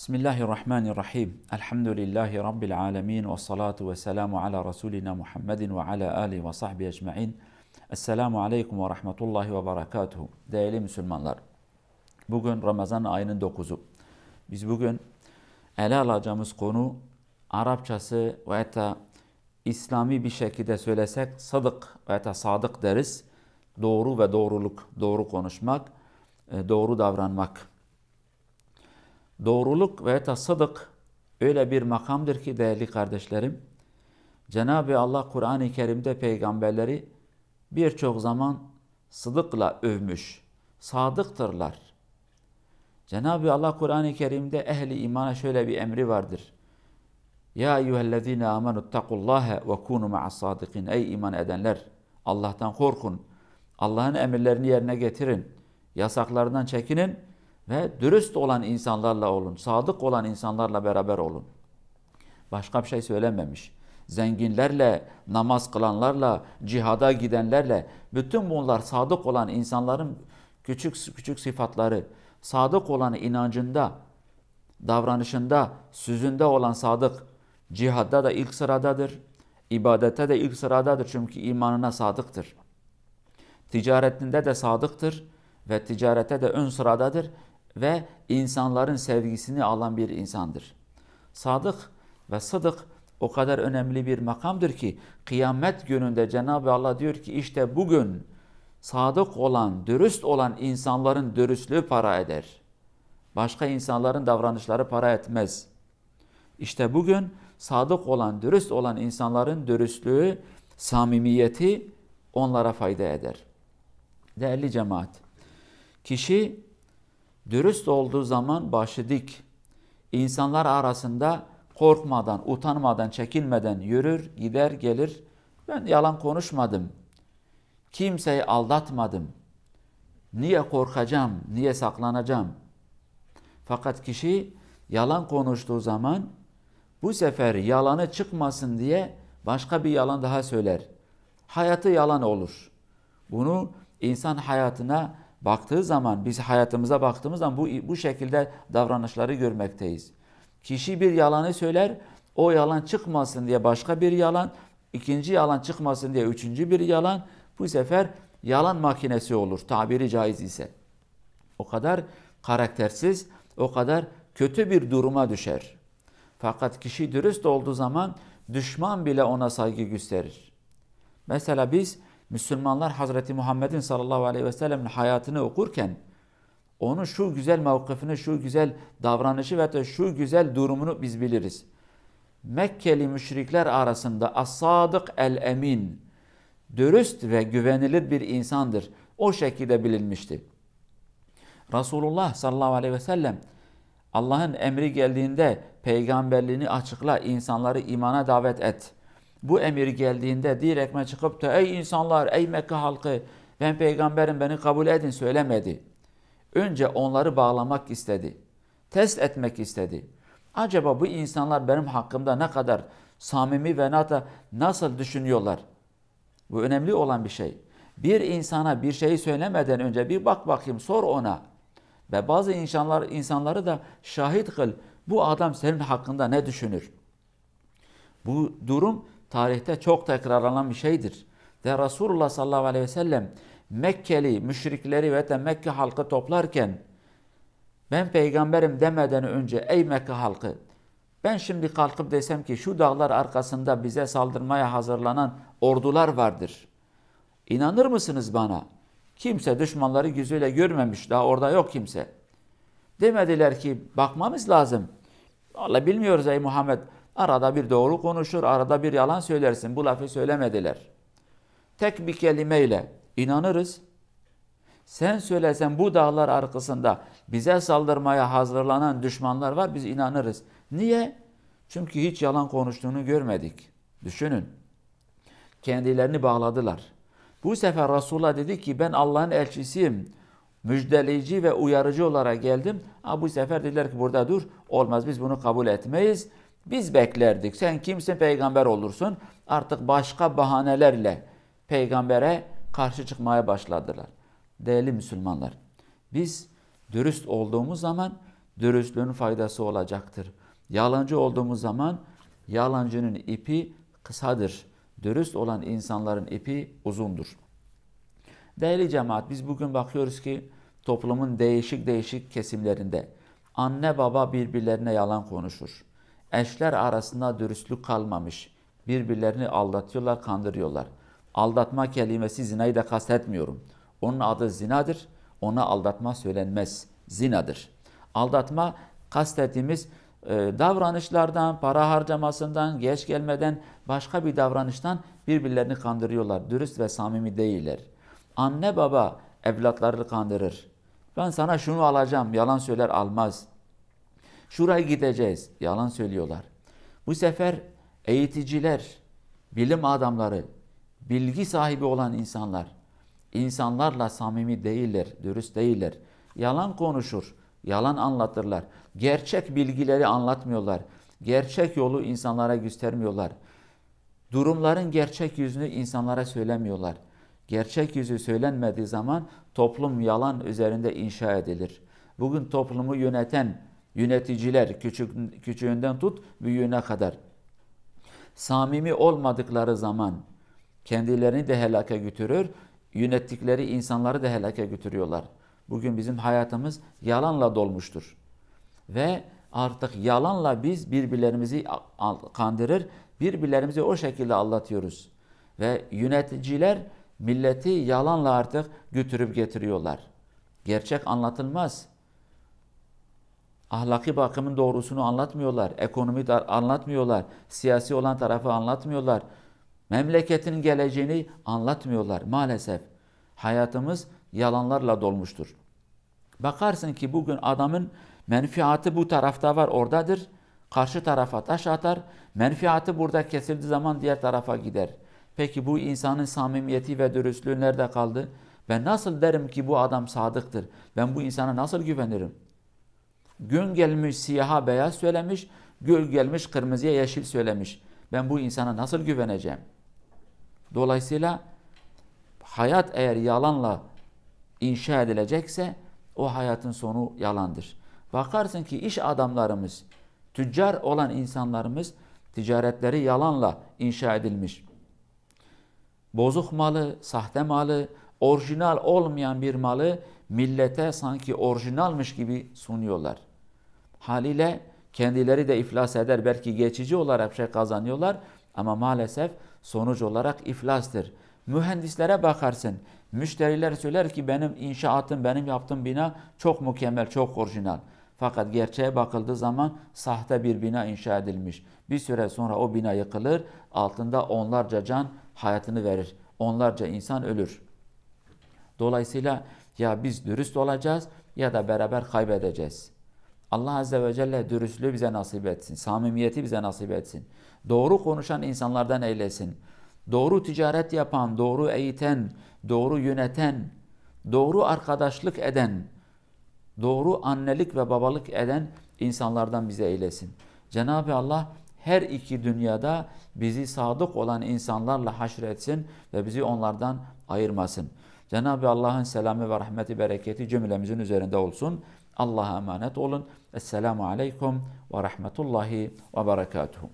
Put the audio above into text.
Bismillahirrahmanirrahim. Elhamdülillahi Rabbil alemin ve salatu ve selamu ala Resulina Muhammedin ve ala alihi ve sahbihi ecma'in. Esselamu aleyküm ve rahmetullahi ve berekatuhu. Değerli Müslümanlar, bugün Ramazan ayının 9'u. Biz bugün ele alacağımız konu Arapçası ve hatta İslami bir şekilde söylesek sadık ve hatta sadık deriz. Doğru ve doğruluk, doğru konuşmak, doğru davranmak. Doğruluk ve sadık öyle bir makamdır ki değerli kardeşlerim, Cenab-ı Allah Kur'an-ı Kerim'de peygamberleri birçok zaman sıdıkla övmüş, sadıktırlar. Cenab-ı Allah Kur'an-ı Kerim'de ehli imana şöyle bir emri vardır. Ya eyyühellezine amenuttakullâhe ve kûnû ma'as-sâdıkîn. Ey iman edenler! Allah'tan korkun, Allah'ın emirlerini yerine getirin, yasaklarından çekinin ve dürüst olan insanlarla olun, sadık olan insanlarla beraber olun. Başka bir şey söylememiş. Zenginlerle, namaz kılanlarla, cihada gidenlerle, bütün bunlar sadık olan insanların küçük küçük sıfatları, sadık olan inancında, davranışında, sözünde olan sadık, cihadda da ilk sıradadır, ibadette de ilk sıradadır çünkü imanına sadıktır. Ticaretinde de sadıktır ve ticarete de ön sıradadır ve insanların sevgisini alan bir insandır. Sadık ve sıdık o kadar önemli bir makamdır ki kıyamet gününde Cenab-ı Allah diyor ki işte bugün sadık olan, dürüst olan insanların dürüstlüğü para eder. Başka insanların davranışları para etmez. İşte bugün sadık olan, dürüst olan insanların dürüstlüğü, samimiyeti onlara fayda eder. Değerli cemaat, kişi dürüst olduğu zaman başı dik, insanlar arasında korkmadan, utanmadan, çekinmeden yürür, gider, gelir. Ben yalan konuşmadım, kimseyi aldatmadım, niye korkacağım, niye saklanacağım? Fakat kişi yalan konuştuğu zaman bu sefer yalanı çıkmasın diye başka bir yalan daha söyler. Hayatı yalan olur. Bunu insan hayatına baktığı zaman, biz hayatımıza baktığımız zaman bu şekilde davranışları görmekteyiz. Kişi bir yalanı söyler, o yalan çıkmasın diye başka bir yalan, ikinci yalan çıkmasın diye üçüncü bir yalan, bu sefer yalan makinesi olur, tabiri caiz ise. O kadar karaktersiz, o kadar kötü bir duruma düşer. Fakat kişi dürüst olduğu zaman düşman bile ona saygı gösterir. Mesela biz Müslümanlar Hazreti Muhammed'in sallallahu aleyhi ve sellem'in hayatını okurken onun şu güzel mevkifini, şu güzel davranışı ve şu güzel durumunu biz biliriz. Mekkeli müşrikler arasında as-sadık el-emin, dürüst ve güvenilir bir insandır. O şekilde bilinmişti. Resulullah sallallahu aleyhi ve sellem Allah'ın emri geldiğinde peygamberliğini açıkla, insanları imana davet et. Bu emir geldiğinde direktmen çıkıp da ey insanlar, ey Mekke halkı ben peygamberim beni kabul edin söylemedi. Önce onları bağlamak istedi. Test etmek istedi. Acaba bu insanlar benim hakkımda ne kadar samimi ve nasıl düşünüyorlar? Bu önemli olan bir şey. Bir insana bir şeyi söylemeden önce bir bak bakayım, sor ona. Ve bazı insanları da şahit kıl. Bu adam senin hakkında ne düşünür? Bu durum tarihte çok tekrarlanan bir şeydir. Ve Resulullah sallallahu aleyhi ve sellem Mekkeli müşrikleri ve de Mekke halkı toplarken ben peygamberim demeden önce ey Mekke halkı ben şimdi kalkıp desem ki şu dağlar arkasında bize saldırmaya hazırlanan ordular vardır. İnanır mısınız bana? Kimse düşmanları gözüyle görmemiş. Daha orada yok kimse. Demediler ki bakmamız lazım. Vallahi bilmiyoruz ey Muhammed. Arada bir doğru konuşur, arada bir yalan söylersin. Bu lafı söylemediler. Tek bir kelimeyle inanırız. Sen söylesen bu dağlar arkasında bize saldırmaya hazırlanan düşmanlar var, biz inanırız. Niye? Çünkü hiç yalan konuştuğunu görmedik. Düşünün. Kendilerini bağladılar. Bu sefer Resulullah dedi ki ben Allah'ın elçisiyim. Müjdeleyici ve uyarıcı olarak geldim. Bu sefer dediler ki burada dur. Olmaz, biz bunu kabul etmeyiz. Biz beklerdik. Sen kimsin, peygamber olursun. Artık başka bahanelerle peygambere karşı çıkmaya başladılar. Değerli Müslümanlar, biz dürüst olduğumuz zaman dürüstlüğün faydası olacaktır. Yalancı olduğumuz zaman yalancının ipi kısadır. Dürüst olan insanların ipi uzundur. Değerli cemaat, biz bugün bakıyoruz ki toplumun değişik kesimlerinde anne baba birbirlerine yalan konuşur. Eşler arasında dürüstlük kalmamış. Birbirlerini aldatıyorlar, kandırıyorlar. Aldatma kelimesi zinayı da kastetmiyorum. Onun adı zinadır. Ona aldatma söylenmez. Zinadır. Aldatma kastettiğimiz davranışlardan, para harcamasından, geç gelmeden, başka bir davranıştan birbirlerini kandırıyorlar. Dürüst ve samimi değiller. Anne baba evlatlarını kandırır. Ben sana şunu alacağım, yalan söyler almaz. Şuraya gideceğiz, yalan söylüyorlar. Bu sefer eğiticiler, bilim adamları, bilgi sahibi olan insanlarla samimi değiller, dürüst değiller. Yalan konuşur, yalan anlatırlar. Gerçek bilgileri anlatmıyorlar. Gerçek yolu insanlara göstermiyorlar. Durumların gerçek yüzünü insanlara söylemiyorlar. Gerçek yüzü söylenmediği zaman toplum yalan üzerinde inşa edilir. Bugün toplumu yöneten yöneticiler küçüğünden tut büyüğüne kadar samimi olmadıkları zaman kendilerini de helaka götürür, yönettikleri insanları da helaka götürüyorlar. Bugün bizim hayatımız yalanla dolmuştur. Ve artık yalanla biz birbirlerimizi kandırır, birbirlerimizi o şekilde aldatıyoruz. Ve yöneticiler milleti yalanla artık götürüp getiriyorlar. Gerçek anlatılmaz. Ahlaki bakımın doğrusunu anlatmıyorlar. Ekonomi de anlatmıyorlar. Siyasi olan tarafı anlatmıyorlar. Memleketin geleceğini anlatmıyorlar. Maalesef hayatımız yalanlarla dolmuştur. Bakarsın ki bugün adamın menfaati bu tarafta var, oradadır. Karşı tarafa taş atar. Menfaati burada kesildiği zaman diğer tarafa gider. Peki bu insanın samimiyeti ve dürüstlüğü nerede kaldı? Ben nasıl derim ki bu adam sadıktır? Ben bu insana nasıl güvenirim? Gün gelmiş siyaha beyaz söylemiş, gül gelmiş kırmızıya yeşil söylemiş. Ben bu insana nasıl güveneceğim? Dolayısıyla hayat eğer yalanla inşa edilecekse o hayatın sonu yalandır. Bakarsın ki iş adamlarımız, tüccar olan insanlarımız ticaretleri yalanla inşa edilmiş. Bozuk malı, sahte malı, orijinal olmayan bir malı millete sanki orijinalmış gibi sunuyorlar. Haliyle kendileri de iflas eder, belki geçici olarak bir şey kazanıyorlar ama maalesef sonuç olarak iflastır. Mühendislere bakarsın, müşteriler söyler ki benim inşaatım, benim yaptığım bina çok mükemmel, çok orijinal. Fakat gerçeğe bakıldığı zaman sahte bir bina inşa edilmiş. Bir süre sonra o bina yıkılır, altında onlarca can hayatını verir. Onlarca insan ölür. Dolayısıyla ya biz dürüst olacağız ya da beraber kaybedeceğiz. Allah Azze ve Celle dürüstlüğü bize nasip etsin. Samimiyeti bize nasip etsin. Doğru konuşan insanlardan eylesin. Doğru ticaret yapan, doğru eğiten, doğru yöneten, doğru arkadaşlık eden, doğru annelik ve babalık eden insanlardan bize eylesin. Cenab-ı Allah her iki dünyada bizi sadık olan insanlarla haşretsin ve bizi onlardan ayırmasın. Cenab-ı Allah'ın selamı ve rahmeti, bereketi cümlemizin üzerinde olsun. Allah'a emanet olun. Esselamu aleyküm ve rahmetullahi ve berekatuhu.